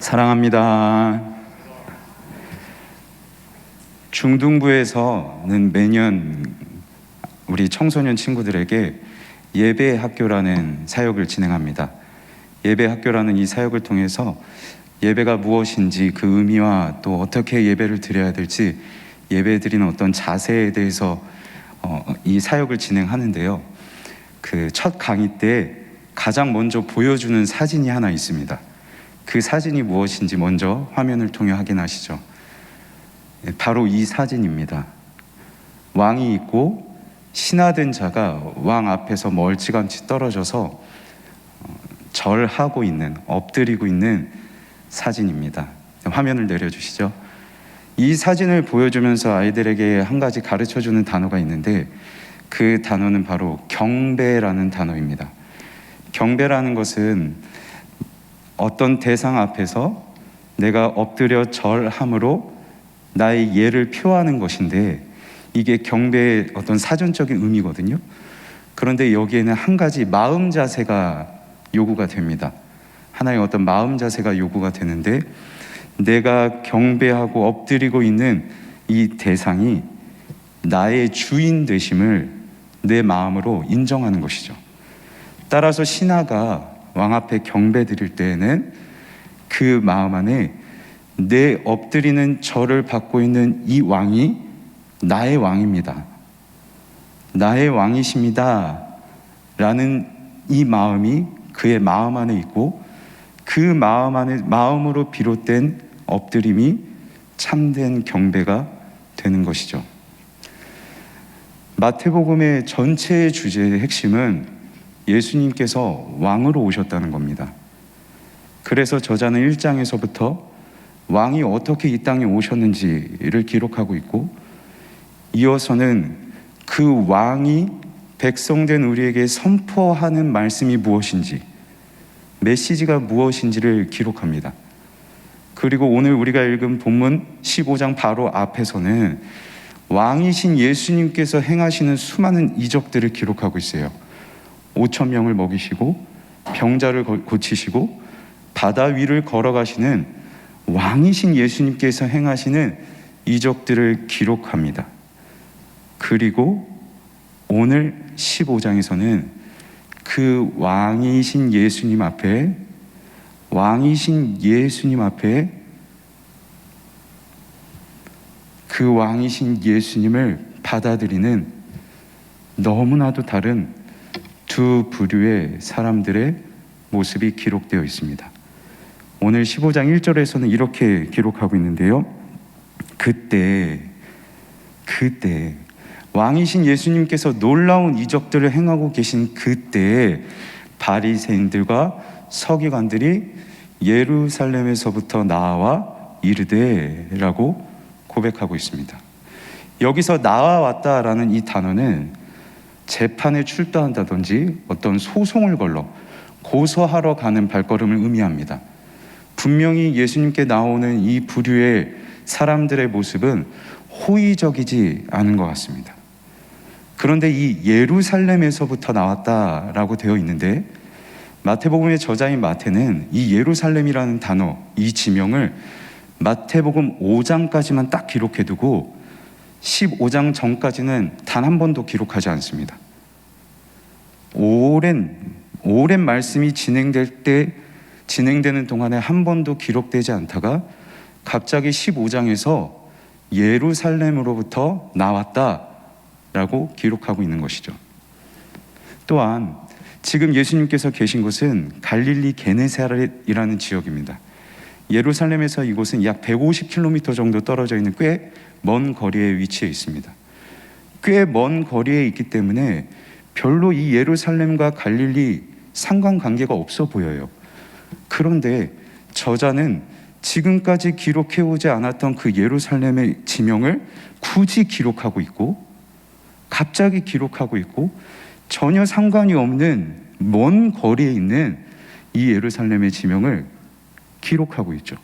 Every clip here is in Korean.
사랑합니다. 중등부에서는 매년 우리 청소년 친구들에게 예배 학교라는 사역을 진행합니다. 예배 학교라는 이 사역을 통해서 예배가 무엇인지 그 의미와 또 어떻게 예배를 드려야 될지 예배 드리는 어떤 자세에 대해서 이 사역을 진행하는데요. 그 첫 강의 때 가장 먼저 보여주는 사진이 하나 있습니다. 그 사진이 무엇인지 먼저 화면을 통해 확인하시죠. 바로 이 사진입니다. 왕이 있고 신하된 자가 왕 앞에서 멀찌감치 떨어져서 절하고 있는, 엎드리고 있는 사진입니다. 화면을 내려주시죠. 이 사진을 보여주면서 아이들에게 한 가지 가르쳐주는 단어가 있는데 그 단어는 바로 경배라는 단어입니다. 경배라는 것은 어떤 대상 앞에서 내가 엎드려 절함으로 나의 예를 표하는 것인데 이게 경배의 어떤 사전적인 의미거든요. 그런데 여기에는 한 가지 마음 자세가 요구가 됩니다. 하나의 어떤 마음 자세가 요구가 되는데 내가 경배하고 엎드리고 있는 이 대상이 나의 주인 되심을 내 마음으로 인정하는 것이죠. 따라서 신하가 왕 앞에 경배 드릴 때에는 그 마음 안에 내 엎드리는 절을 받고 있는 이 왕이 나의 왕입니다. 나의 왕이십니다. 라는 이 마음이 그의 마음 안에 있고 그 마음으로 비롯된 엎드림이 참된 경배가 되는 것이죠. 마태복음의 전체의 주제의 핵심은 예수님께서 왕으로 오셨다는 겁니다. 그래서 저자는 1장에서부터 왕이 어떻게 이 땅에 오셨는지를 기록하고 있고 이어서는 그 왕이 백성된 우리에게 선포하는 말씀이 무엇인지, 메시지가 무엇인지를 기록합니다. 그리고 오늘 우리가 읽은 본문 15장 바로 앞에서는 왕이신 예수님께서 행하시는 수많은 이적들을 기록하고 있어요. 5천 명을 먹이시고 병자를 고치시고 바다 위를 걸어가시는 왕이신 예수님께서 행하시는 이적들을 기록합니다. 그리고 오늘 15장에서는 그 왕이신 예수님 앞에 그 왕이신 예수님을 받아들이는 너무나도 다른 두 부류의 사람들의 모습이 기록되어 있습니다. 오늘 15장 1절에서는 이렇게 기록하고 있는데요. 그때 왕이신 예수님께서 놀라운 이적들을 행하고 계신 그때에 바리새인들과 서기관들이 예루살렘에서부터 나와 이르되 라고 고백하고 있습니다. 여기서 나와왔다라는 이 단어는 재판에 출두한다든지 어떤 소송을 걸러 고소하러 가는 발걸음을 의미합니다. 분명히 예수님께 나오는 이 부류의 사람들의 모습은 호의적이지 않은 것 같습니다. 그런데 이 예루살렘에서부터 나왔다라고 되어 있는데 마태복음의 저자인 마태는 이 예루살렘이라는 단어, 이 지명을 마태복음 5장까지만 딱 기록해두고 15장 전까지는 단 한 번도 기록하지 않습니다. 오랜 말씀이 진행되는 동안에 한 번도 기록되지 않다가 갑자기 15장에서 예루살렘으로부터 나왔다라고 기록하고 있는 것이죠. 또한 지금 예수님께서 계신 곳은 갈릴리 게네사렛이라는 지역입니다. 예루살렘에서 이곳은 약 150km 정도 떨어져 있는 꽤 먼 거리에 위치해 있습니다. 꽤 먼 거리에 있기 때문에 별로 이 예루살렘과 갈릴리 상관관계가 없어 보여요. 그런데 저자는 지금까지 기록해오지 않았던 그 예루살렘의 지명을 굳이 기록하고 있고 갑자기 기록하고 있고 전혀 상관이 없는 먼 거리에 있는 이 예루살렘의 지명을 기록하고 있죠.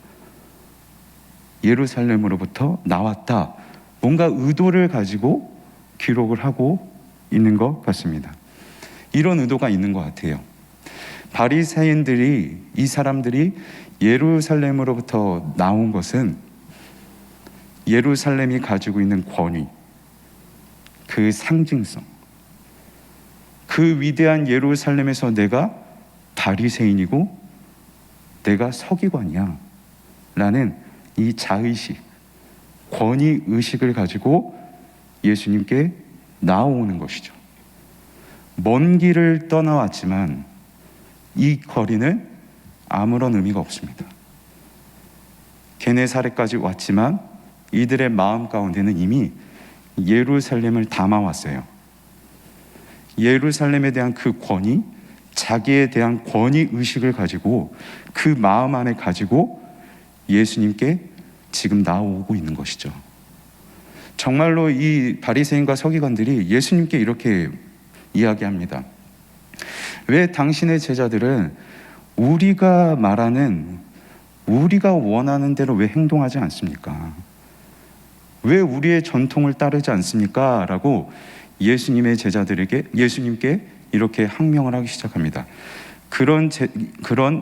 예루살렘으로부터 나왔다. 뭔가 의도를 가지고 기록을 하고 있는 것 같습니다. 이런 의도가 있는 것 같아요. 바리새인들이, 이 사람들이 예루살렘으로부터 나온 것은 예루살렘이 가지고 있는 권위, 그 상징성, 그 위대한 예루살렘에서 내가 바리새인이고 내가 서기관이야 라는 이 자의식, 권위의식을 가지고 예수님께 나오는 것이죠. 먼 길을 떠나왔지만 이 거리는 아무런 의미가 없습니다. 게네사렛까지 왔지만 이들의 마음 가운데는 이미 예루살렘을 담아왔어요. 예루살렘에 대한 그 권위, 자기에 대한 권위의식을 가지고 그 마음 안에 가지고 예수님께 지금 나오고 있는 것이죠. 정말로 이 바리새인과 서기관들이 예수님께 이렇게 이야기합니다. 왜 당신의 제자들은 우리가 말하는, 우리가 원하는 대로 왜 행동하지 않습니까? 왜 우리의 전통을 따르지 않습니까? 라고 예수님께 이렇게 항명을 하기 시작합니다. 그런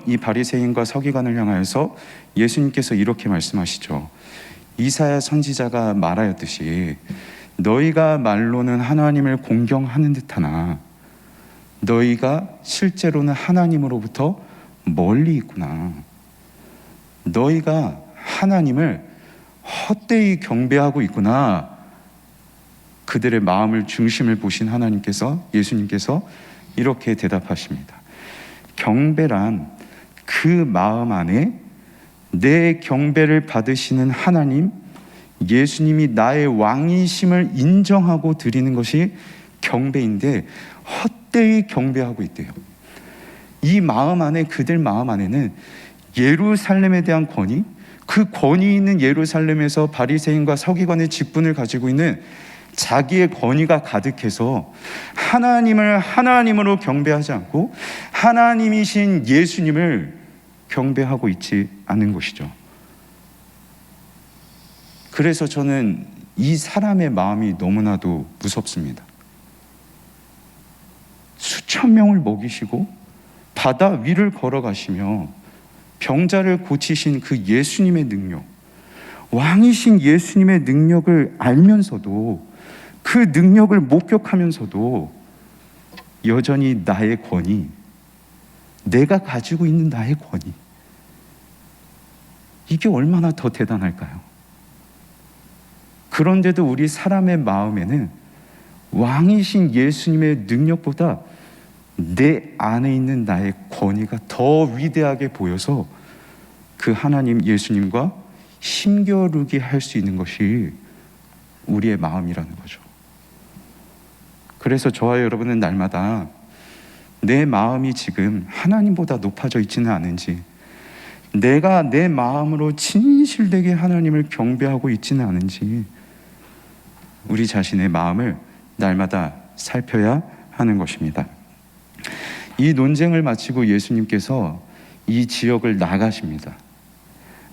이 바리새인과 서기관을 향하여서 예수님께서 이렇게 말씀하시죠. 이사야 선지자가 말하였듯이 너희가 말로는 하나님을 공경하는 듯하나 너희가 실제로는 하나님으로부터 멀리 있구나. 너희가 하나님을 헛되이 경배하고 있구나. 그들의 마음을, 중심을 보신 예수님께서 이렇게 대답하십니다. 경배란 그 마음 안에 내 경배를 받으시는 하나님, 예수님이 나의 왕이심을 인정하고 드리는 것이 경배인데 헛되이 경배하고 있대요. 이 마음 안에, 그들 마음 안에는 예루살렘에 대한 권위, 그 권위 있는 예루살렘에서 바리새인과 서기관의 직분을 가지고 있는 자기의 권위가 가득해서 하나님을 하나님으로 경배하지 않고 하나님이신 예수님을 경배하고 있지 않은 것이죠. 그래서 저는 이 사람의 마음이 너무나도 무섭습니다. 수천 명을 먹이시고 바다 위를 걸어가시며 병자를 고치신 그 예수님의 능력, 왕이신 예수님의 능력을 알면서도, 그 능력을 목격하면서도 여전히 나의 권위, 내가 가지고 있는 나의 권위, 이게 얼마나 더 대단할까요? 그런데도 우리 사람의 마음에는 왕이신 예수님의 능력보다 내 안에 있는 나의 권위가 더 위대하게 보여서 그 하나님 예수님과 힘겨루게 할 수 있는 것이 우리의 마음이라는 거죠. 그래서 저와 여러분은 날마다 내 마음이 지금 하나님보다 높아져 있지는 않은지, 내가 내 마음으로 진실되게 하나님을 경배하고 있지는 않은지 우리 자신의 마음을 날마다 살펴야 하는 것입니다. 이 논쟁을 마치고 예수님께서 이 지역을 나가십니다.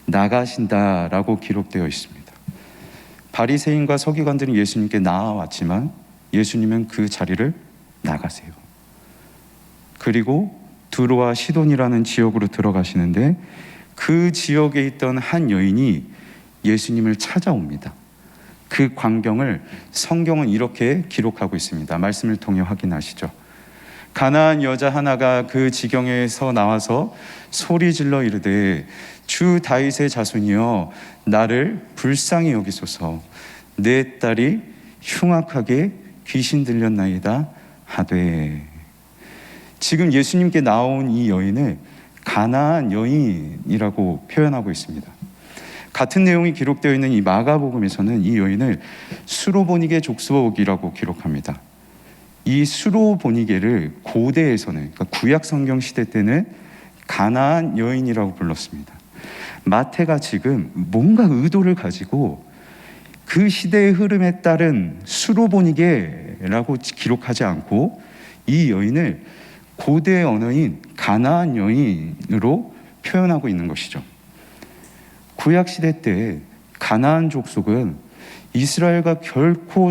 나가신다라고 기록되어 있습니다. 바리새인과 서기관들은 예수님께 나아왔지만 예수님은 그 자리를 나가세요. 그리고 두로와 시돈이라는 지역으로 들어가시는데 그 지역에 있던 한 여인이 예수님을 찾아옵니다. 그 광경을 성경은 이렇게 기록하고 있습니다. 말씀을 통해 확인하시죠. 가나안 여자 하나가 그 지경에서 나와서 소리질러 이르되 주 다윗의 자손이여 나를 불쌍히 여기소서, 내 딸이 흉악하게 귀신 들렸나이다 하되. 지금 예수님께 나온 이 여인을 가나안 여인이라고 표현하고 있습니다. 같은 내용이 기록되어 있는 이 마가복음에서는 이 여인을 수로보니게 족속이라고 기록합니다. 이 수로보니게를 고대에서는, 그러니까 구약 성경 시대 때는 가나안 여인이라고 불렀습니다. 마태가 지금 뭔가 의도를 가지고 그 시대의 흐름에 따른 수로보니게라고 기록하지 않고 이 여인을 고대 언어인 가나안 여인으로 표현하고 있는 것이죠. 구약 시대 때 가나안 족속은 이스라엘과 결코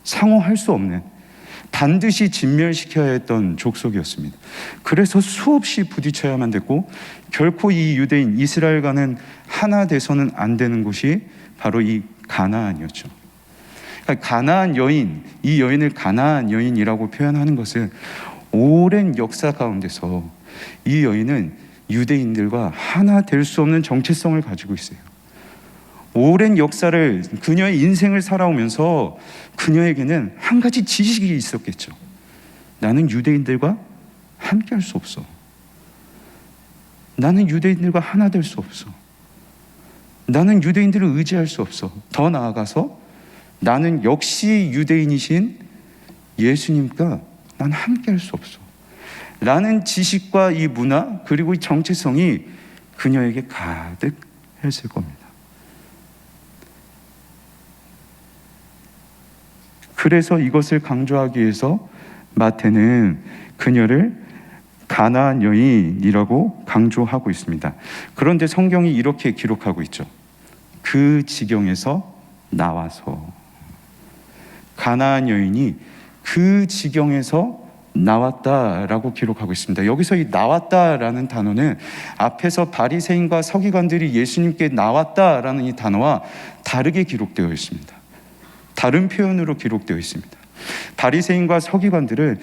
상호할 수 없는 반드시 진멸시켜야 했던 족속이었습니다. 그래서 수없이 부딪혀야만 됐고 결코 이 유대인 이스라엘과는 하나 돼서는 안 되는 곳이 바로 이 가나안이었죠. 그러니까 가나안 여인, 이 여인을 가나안 여인이라고 표현하는 것은 오랜 역사 가운데서 이 여인은 유대인들과 하나 될 수 없는 정체성을 가지고 있어요. 오랜 역사를, 그녀의 인생을 살아오면서 그녀에게는 한 가지 지식이 있었겠죠. 나는 유대인들과 함께 할 수 없어. 나는 유대인들과 하나 될 수 없어. 나는 유대인들을 의지할 수 없어. 더 나아가서 나는 역시 유대인이신 예수님과 난 함께 할 수 없어. 라는 지식과 이 문화 그리고 이 정체성이 그녀에게 가득했을 겁니다. 그래서 이것을 강조하기 위해서 마태는 그녀를 가나안 여인이라고 강조하고 있습니다. 그런데 성경이 이렇게 기록하고 있죠. 그 지경에서 나와서. 가나안 여인이 그 지경에서 나왔다라고 기록하고 있습니다. 여기서 이 나왔다라는 단어는 앞에서 바리새인과 서기관들이 예수님께 나왔다라는 이 단어와 다르게 기록되어 있습니다. 다른 표현으로 기록되어 있습니다. 바리새인과 서기관들은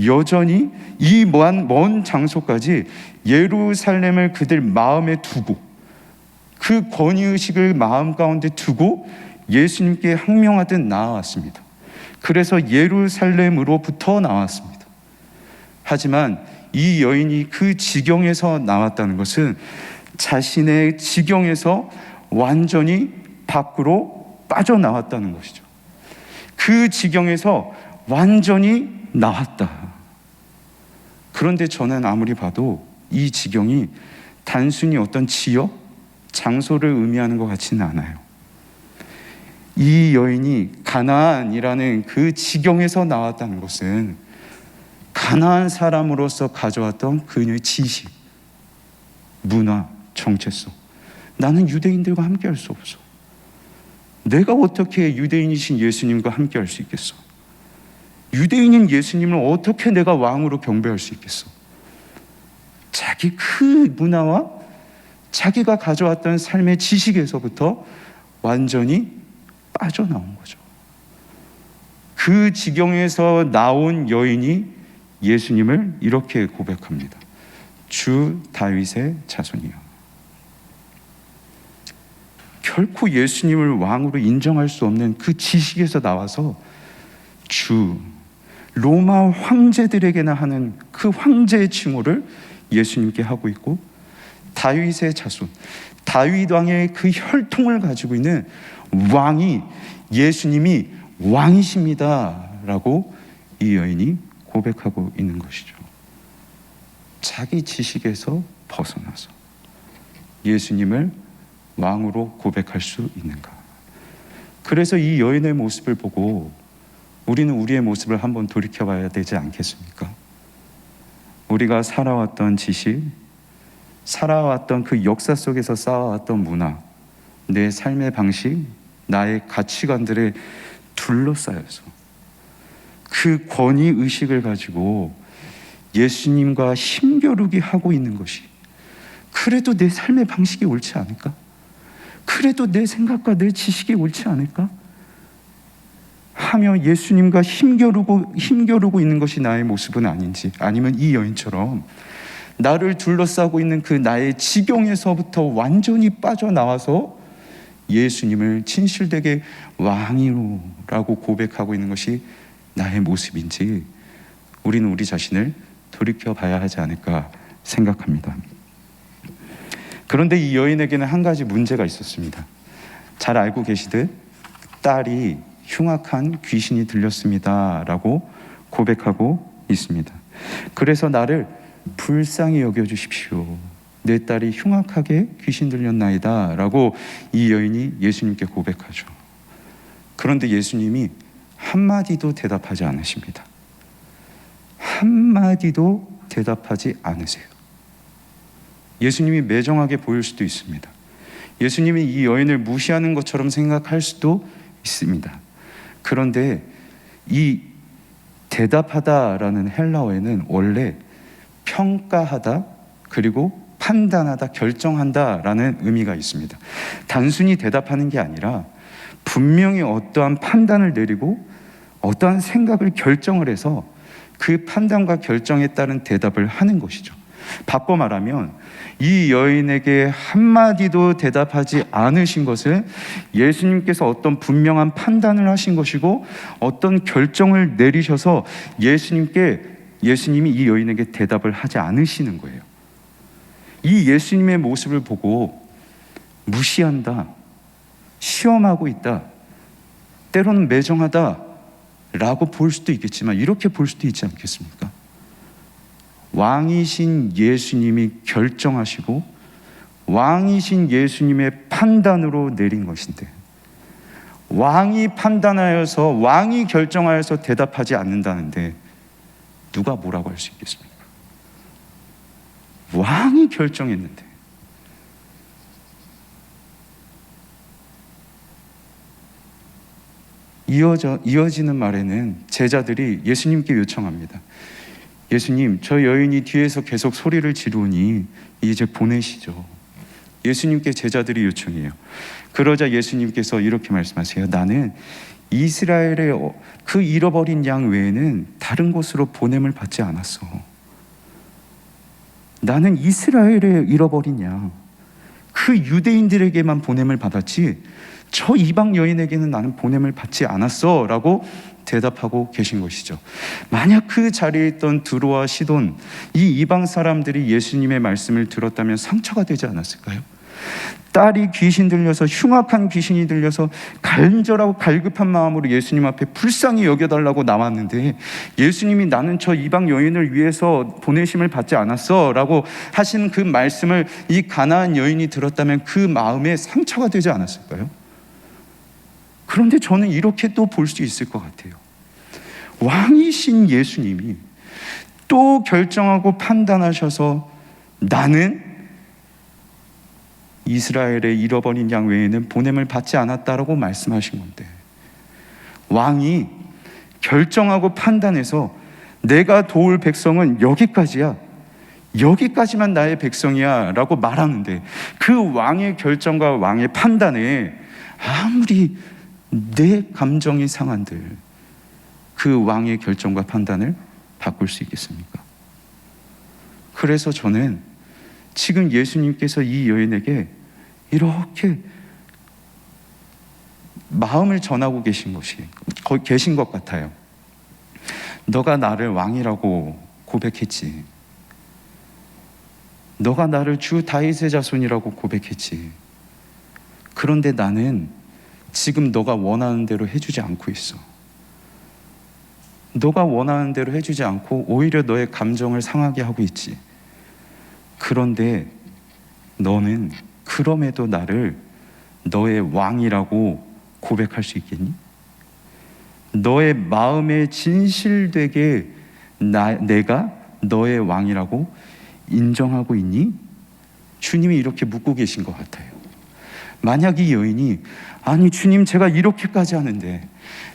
여전히 이 먼 장소까지 예루살렘을 그들 마음에 두고 그 권위의식을 마음 가운데 두고 예수님께 항명하듯 나아왔습니다. 그래서 예루살렘으로부터 나왔습니다. 하지만 이 여인이 그 지경에서 나왔다는 것은 자신의 지경에서 완전히 밖으로 빠져나왔다는 것이죠. 그 지경에서 완전히 나왔다. 그런데 저는 아무리 봐도 이 지경이 단순히 어떤 지역, 장소를 의미하는 것 같지는 않아요. 이 여인이 가나안이라는 그 지경에서 나왔다는 것은 가나안 사람으로서 가져왔던 그녀의 지식, 문화, 정체성. 나는 유대인들과 함께 할 수 없어. 내가 어떻게 유대인이신 예수님과 함께 할 수 있겠어? 유대인인 예수님을 어떻게 내가 왕으로 경배할 수 있겠어? 자기 그 문화와 자기가 가져왔던 삶의 지식에서부터 완전히 빠져나온 거죠. 그 지경에서 나온 여인이 예수님을 이렇게 고백합니다. 주 다윗의 자손이여. 결코 예수님을 왕으로 인정할 수 없는 그 지식에서 나와서 주, 로마 황제들에게나 하는 그 황제의 칭호를 예수님께 하고 있고, 다윗의 자손, 다윗 왕의 그 혈통을 가지고 있는 왕이 예수님이 왕이십니다 라고 이 여인이 고백하고 있는 것이죠. 자기 지식에서 벗어나서 예수님을 왕으로 고백할 수 있는가? 그래서 이 여인의 모습을 보고 우리는 우리의 모습을 한번 돌이켜봐야 되지 않겠습니까? 우리가 살아왔던 지식, 살아왔던 그 역사 속에서 쌓아왔던 문화, 내 삶의 방식, 나의 가치관들에 둘러싸여서 그 권위의식을 가지고 예수님과 힘겨루기 하고 있는 것이, 그래도 내 삶의 방식이 옳지 않을까? 그래도 내 생각과 내 지식이 옳지 않을까? 하며 예수님과 힘겨루고 있는 것이 나의 모습은 아닌지, 아니면 이 여인처럼 나를 둘러싸고 있는 그 나의 지경에서부터 완전히 빠져나와서 예수님을 진실되게 왕이로라고 고백하고 있는 것이 나의 모습인지 우리는 우리 자신을 돌이켜봐야 하지 않을까 생각합니다. 그런데 이 여인에게는 한 가지 문제가 있었습니다. 잘 알고 계시듯 딸이 흉악한 귀신이 들렸습니다 라고 고백하고 있습니다. 그래서 나를 불쌍히 여겨주십시오. 내 딸이 흉악하게 귀신 들렸나이다 라고 이 여인이 예수님께 고백하죠. 그런데 예수님이 한마디도 대답하지 않으십니다. 한마디도 대답하지 않으세요. 예수님이 매정하게 보일 수도 있습니다. 예수님이 이 여인을 무시하는 것처럼 생각할 수도 있습니다. 그런데 이 대답하다라는 헬라어에는 원래 평가하다, 그리고 판단하다, 결정한다라는 의미가 있습니다. 단순히 대답하는 게 아니라 분명히 어떠한 판단을 내리고 어떠한 생각을 결정을 해서 그 판단과 결정에 따른 대답을 하는 것이죠. 바꿔 말하면 이 여인에게 한마디도 대답하지 않으신 것은 예수님께서 어떤 분명한 판단을 하신 것이고 어떤 결정을 내리셔서 예수님이 이 여인에게 대답을 하지 않으시는 거예요. 이 예수님의 모습을 보고 무시한다, 시험하고 있다, 때로는 매정하다 라고 볼 수도 있겠지만 이렇게 볼 수도 있지 않겠습니까? 왕이신 예수님이 결정하시고 왕이신 예수님의 판단으로 내린 것인데, 왕이 판단하여서, 왕이 결정하여서 대답하지 않는다는데 누가 뭐라고 할 수 있겠습니까? 왕이 결정했는데. 이어지는 말에는 제자들이 예수님께 요청합니다. 예수님, 저 여인이 뒤에서 계속 소리를 지르니 이제 보내시죠. 예수님께 제자들이 요청해요. 그러자 예수님께서 이렇게 말씀하세요. 나는 이스라엘의 그 잃어버린 양 외에는 다른 곳으로 보냄을 받지 않았어. 나는 이스라엘의 잃어버린 양, 그 유대인들에게만 보냄을 받았지 저 이방 여인에게는 나는 보냄을 받지 않았어 라고 대답하고 계신 것이죠. 만약 그 자리에 있던 드로와 시돈, 이 이방 사람들이 예수님의 말씀을 들었다면 상처가 되지 않았을까요? 딸이 귀신 들려서, 흉악한 귀신이 들려서 간절하고 갈급한 마음으로 예수님 앞에 불쌍히 여겨달라고 나왔는데 예수님이 나는 저 이방 여인을 위해서 보내심을 받지 않았어 라고 하신 그 말씀을 이 가나안 여인이 들었다면 그 마음에 상처가 되지 않았을까요? 그런데 저는 이렇게 또 볼 수 있을 것 같아요. 왕이신 예수님이 또 결정하고 판단하셔서 나는 이스라엘의 잃어버린 양 외에는 보냄을 받지 않았다라고 말씀하신 건데, 왕이 결정하고 판단해서 내가 도울 백성은 여기까지야, 여기까지만 나의 백성이야 라고 말하는데, 그 왕의 결정과 왕의 판단에 아무리 내 감정이 상한들 그 왕의 결정과 판단을 바꿀 수 있겠습니까? 그래서 저는 지금 예수님께서 이 여인에게 이렇게 마음을 전하고 계신 것 같아요. 너가 나를 왕이라고 고백했지. 너가 나를 주 다윗의 자손이라고 고백했지. 그런데 나는 지금 너가 원하는 대로 해주지 않고 있어. 너가 원하는 대로 해주지 않고 오히려 너의 감정을 상하게 하고 있지. 그런데 너는 그럼에도 나를 너의 왕이라고 고백할 수 있겠니? 너의 마음에 진실되게 내가 너의 왕이라고 인정하고 있니? 주님이 이렇게 묻고 계신 것 같아요. 만약 이 여인이 아니 주님, 제가 이렇게까지 하는데,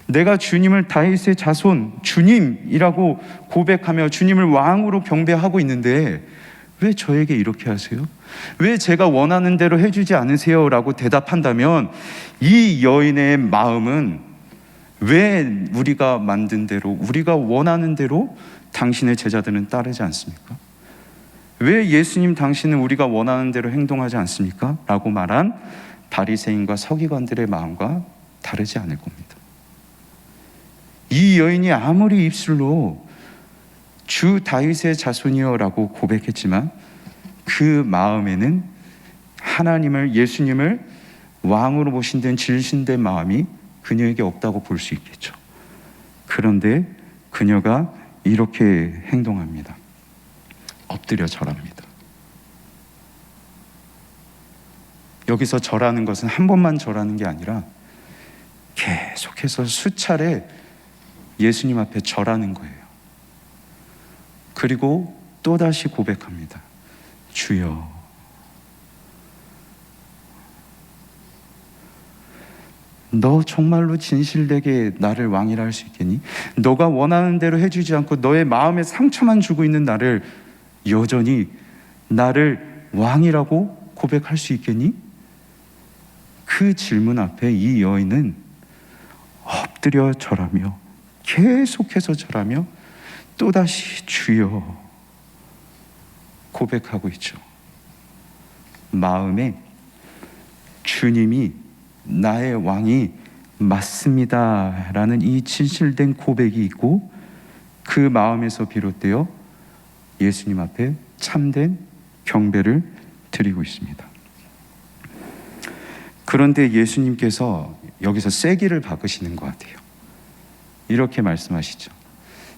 내가 주님을 다윗의 자손 주님이라고 고백하며 주님을 왕으로 경배하고 있는데 왜 저에게 이렇게 하세요? 왜 제가 원하는 대로 해주지 않으세요? 라고 대답한다면 이 여인의 마음은 왜 우리가 만든 대로, 우리가 원하는 대로 당신의 제자들은 따르지 않습니까? 왜 예수님 당신은 우리가 원하는 대로 행동하지 않습니까? 라고 말한 바리새인과 서기관들의 마음과 다르지 않을 겁니다. 이 여인이 아무리 입술로 주 다윗의 자손이여 라고 고백했지만 그 마음에는 하나님을, 예수님을 왕으로 모신된 질신된 마음이 그녀에게 없다고 볼 수 있겠죠. 그런데 그녀가 이렇게 행동합니다. 엎드려 절합니다. 여기서 절하는 것은 한 번만 절하는 게 아니라 계속해서 수차례 예수님 앞에 절하는 거예요. 그리고 또다시 고백합니다. 주여. 너 정말로 진실되게 나를 왕이라 할 수 있겠니? 너가 원하는 대로 해주지 않고 너의 마음에 상처만 주고 있는 나를 여전히 나를 왕이라고 고백할 수 있겠니? 그 질문 앞에 이 여인은 엎드려 절하며 계속해서 절하며 또다시 주여 고백하고 있죠. 마음에 주님이 나의 왕이 맞습니다 라는 이 진실된 고백이 있고, 그 마음에서 비롯되어 예수님 앞에 참된 경배를 드리고 있습니다. 그런데 예수님께서 여기서 쐐기를 박으시는 것 같아요. 이렇게 말씀하시죠.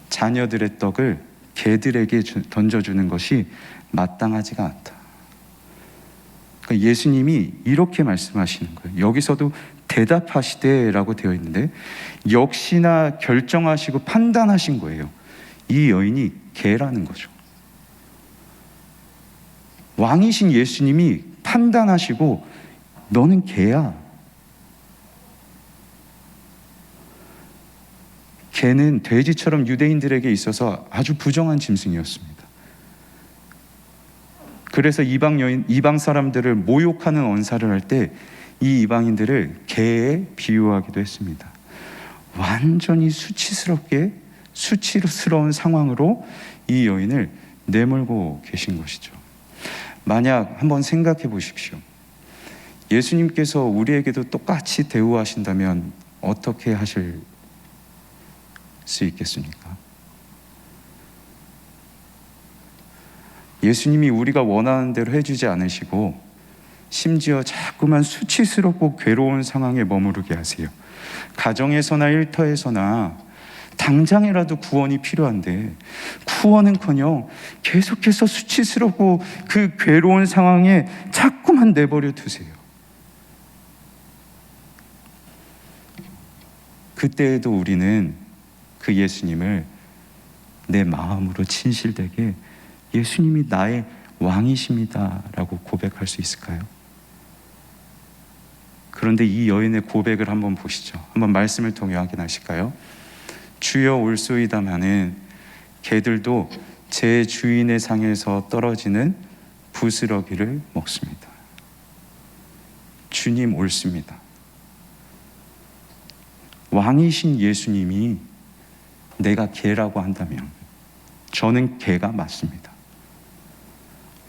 자녀들의 떡을 개들에게 던져주는 것이 마땅하지가 않다. 그러니까 예수님이 이렇게 말씀하시는 거예요. 여기서도 대답하시되 라고 되어 있는데 역시나 결정하시고 판단하신 거예요. 이 여인이 개라는 거죠. 왕이신 예수님이 판단하시고 너는 개야. 개는 돼지처럼 유대인들에게 있어서 아주 부정한 짐승이었습니다. 그래서 이방 사람들을 모욕하는 언사를 할 때 이 이방인들을 개에 비유하기도 했습니다. 완전히 수치스러운 상황으로 이 여인을 내몰고 계신 것이죠. 만약 한번 생각해 보십시오. 예수님께서 우리에게도 똑같이 대우하신다면 어떻게 하실 수 있겠습니까? 예수님이 우리가 원하는 대로 해주지 않으시고 심지어 자꾸만 수치스럽고 괴로운 상황에 머무르게 하세요. 가정에서나 일터에서나 당장이라도 구원이 필요한데 구원은커녕 계속해서 수치스럽고 그 괴로운 상황에 자꾸만 내버려 두세요. 그때에도 우리는 그 예수님을 내 마음으로 진실되게 예수님이 나의 왕이십니다 라고 고백할 수 있을까요? 그런데 이 여인의 고백을 한번 보시죠. 한번 말씀을 통해 확인하실까요? 주여 올소이다마는 개들도 제 주인의 상에서 떨어지는 부스러기를 먹습니다. 주님 옳습니다. 왕이신 예수님이 내가 개라고 한다면 저는 개가 맞습니다.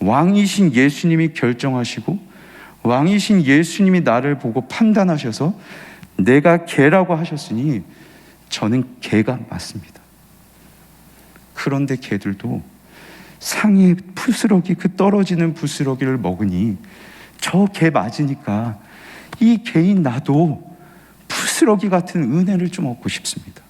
왕이신 예수님이 결정하시고 왕이신 예수님이 나를 보고 판단하셔서 내가 개라고 하셨으니 저는 개가 맞습니다. 그런데 개들도 상에 부스러기, 그 떨어지는 부스러기를 먹으니 저 개 맞으니까 이 개인 나도 부스러기 같은 은혜를 좀 얻고 싶습니다.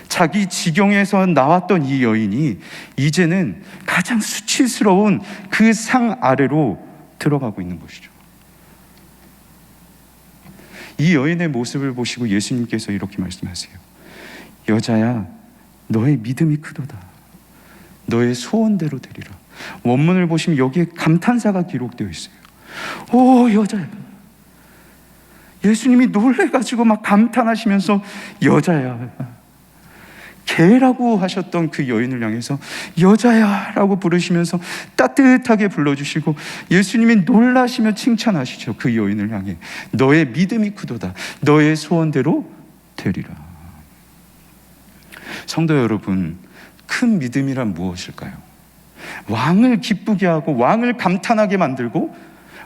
자기 지경에서 나왔던 이 여인이 이제는 가장 수치스러운 그 상 아래로 들어가고 있는 것이죠. 이 여인의 모습을 보시고 예수님께서 이렇게 말씀하세요. 여자야, 너의 믿음이 크도다. 너의 소원대로 되리라. 원문을 보시면 여기에 감탄사가 기록되어 있어요. 오, 여자야. 예수님이 놀래가지고 막 감탄하시면서 여자야, 개라고 하셨던 그 여인을 향해서 여자야 라고 부르시면서 따뜻하게 불러주시고 예수님이 놀라시며 칭찬하시죠. 그 여인을 향해 너의 믿음이 크도다. 너의 소원대로 되리라. 성도 여러분, 큰 믿음이란 무엇일까요? 왕을 기쁘게 하고 왕을 감탄하게 만들고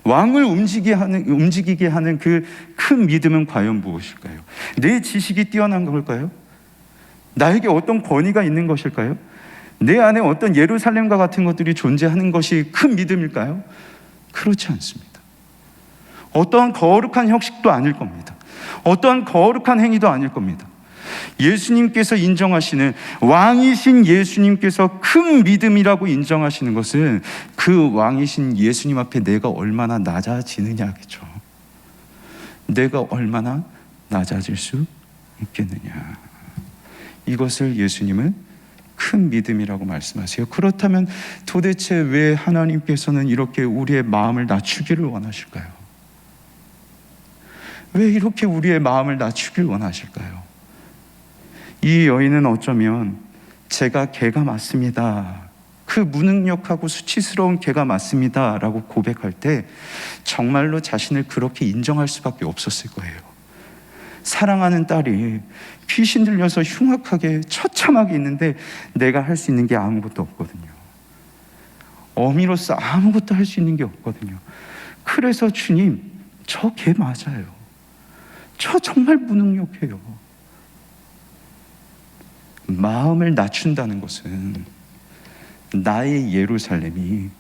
왕을 움직이게 하는 그 큰 믿음은 과연 무엇일까요? 내 지식이 뛰어난 걸까요? 나에게 어떤 권위가 있는 것일까요? 내 안에 어떤 예루살렘과 같은 것들이 존재하는 것이 큰 믿음일까요? 그렇지 않습니다. 어떠한 거룩한 형식도 아닐 겁니다. 어떠한 거룩한 행위도 아닐 겁니다. 예수님께서 인정하시는, 왕이신 예수님께서 큰 믿음이라고 인정하시는 것은 그 왕이신 예수님 앞에 내가 얼마나 낮아지느냐겠죠. 내가 얼마나 낮아질 수 있겠느냐. 이것을 예수님은 큰 믿음이라고 말씀하세요. 그렇다면 도대체 왜 하나님께서는 이렇게 우리의 마음을 낮추기를 원하실까요? 왜 이렇게 우리의 마음을 낮추길 원하실까요? 이 여인은 어쩌면 제가 개가 맞습니다, 그 무능력하고 수치스러운 개가 맞습니다 라고 고백할 때 정말로 자신을 그렇게 인정할 수밖에 없었을 거예요. 사랑하는 딸이 귀신 들려서 흉악하게 처참하게 있는데 내가 할 수 있는 게 아무것도 없거든요. 어미로서 아무것도 할 수 있는 게 없거든요. 그래서 주님, 저 개 맞아요. 저 정말 무능력해요. 마음을 낮춘다는 것은 나의 예루살렘이,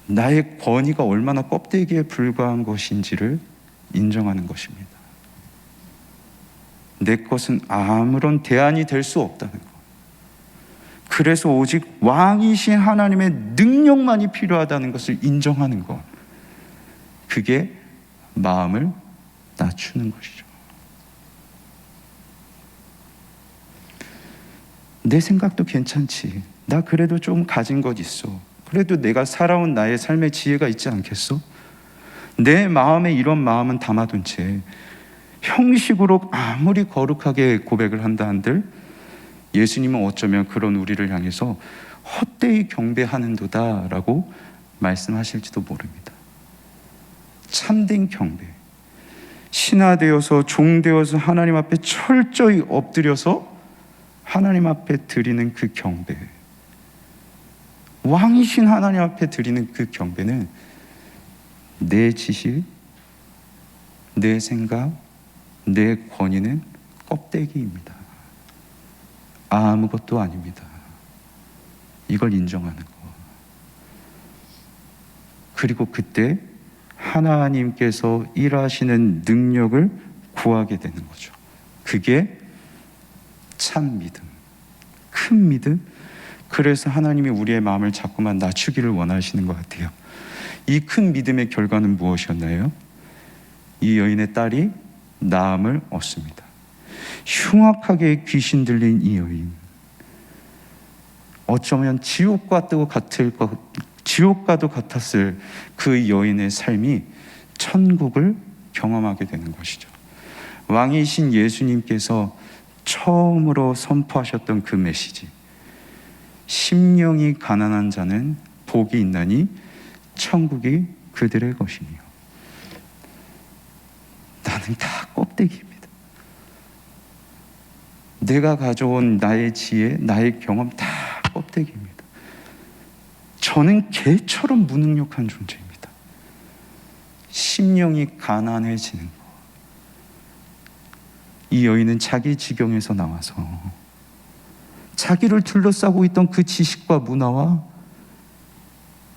나의 권위가 얼마나 껍데기에 불과한 것인지를 인정하는 것입니다. 내 것은 아무런 대안이 될 수 없다는 것. 그래서 오직 왕이신 하나님의 능력만이 필요하다는 것을 인정하는 것. 그게 마음을 낮추는 것이죠. 내 생각도 괜찮지. 나 그래도 좀 가진 것 있어. 그래도 내가 살아온 나의 삶의 지혜가 있지 않겠어? 내 마음에 이런 마음은 담아둔 채 형식으로 아무리 거룩하게 고백을 한다 한들 예수님은 어쩌면 그런 우리를 향해서 헛되이 경배하는도다 라고 말씀하실지도 모릅니다. 참된 경배, 신하되어서 종되어서 하나님 앞에 철저히 엎드려서 하나님 앞에 드리는 그 경배, 왕이신 하나님 앞에 드리는 그 경배는 내 지식, 내 생각, 내 권위는 껍데기입니다. 아무것도 아닙니다. 이걸 인정하는 것. 그리고 그때 하나님께서 일하시는 능력을 구하게 되는 거죠. 그게 참 믿음, 큰 믿음. 그래서 하나님이 우리의 마음을 자꾸만 낮추기를 원하시는 것 같아요. 이 큰 믿음의 결과는 무엇이었나요? 이 여인의 딸이 나음을 얻습니다. 흉악하게 귀신 들린 이 여인, 어쩌면 지옥과도 같았을 그 여인의 삶이 천국을 경험하게 되는 것이죠. 왕이신 예수님께서 처음으로 선포하셨던 그 메시지, 심령이 가난한 자는 복이 있나니 천국이 그들의 것이며. 나는 다 껍데기입니다. 내가 가져온 나의 지혜, 나의 경험 다 껍데기입니다. 저는 개처럼 무능력한 존재입니다. 심령이 가난해지는 것. 이 여인은 자기 지경에서 나와서 자기를 둘러싸고 있던 그 지식과 문화와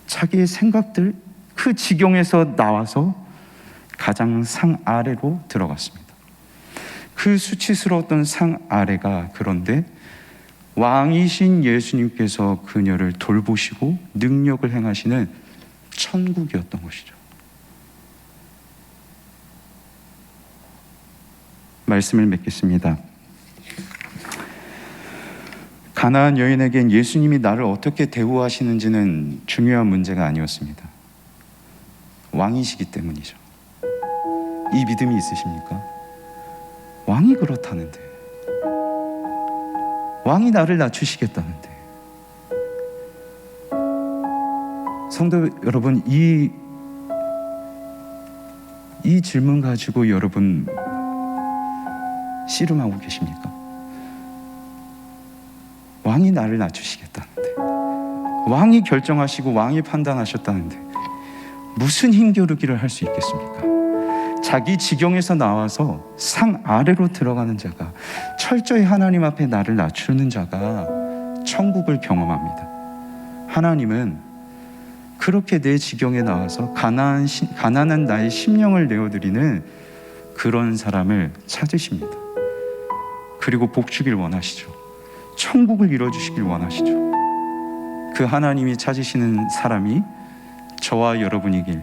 자기의 생각들, 그 지경에서 나와서 가장 상 아래로 들어갔습니다. 그 수치스러웠던 상 아래가 그런데 왕이신 예수님께서 그녀를 돌보시고 능력을 행하시는 천국이었던 것이죠. 말씀을 맺겠습니다. 가나안 여인에겐 예수님이 나를 어떻게 대우하시는지는 중요한 문제가 아니었습니다. 왕이시기 때문이죠. 이 믿음이 있으십니까? 왕이 그렇다는데, 왕이 나를 낮추시겠다는데. 성도 여러분, 이 질문 가지고 여러분 씨름하고 계십니까? 왕이 나를 낮추시겠다는데, 왕이 결정하시고 왕이 판단하셨다는데 무슨 힘겨루기를 할 수 있겠습니까? 자기 지경에서 나와서 상 아래로 들어가는 자가, 철저히 하나님 앞에 나를 낮추는 자가 천국을 경험합니다. 하나님은 그렇게 내 지경에 나와서 가난한 나의 심령을 내어드리는 그런 사람을 찾으십니다. 그리고 복 주길 원하시죠. 천국을 이뤄주시길 원하시죠. 그 하나님이 찾으시는 사람이 저와 여러분이길,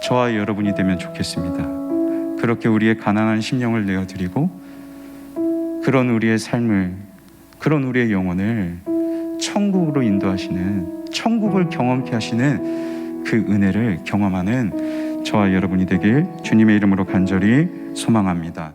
저와 여러분이 되면 좋겠습니다. 그렇게 우리의 가난한 심령을 내어드리고 그런 우리의 삶을, 그런 우리의 영혼을 천국으로 인도하시는, 천국을 경험케 하시는 그 은혜를 경험하는 저와 여러분이 되길 주님의 이름으로 간절히 소망합니다.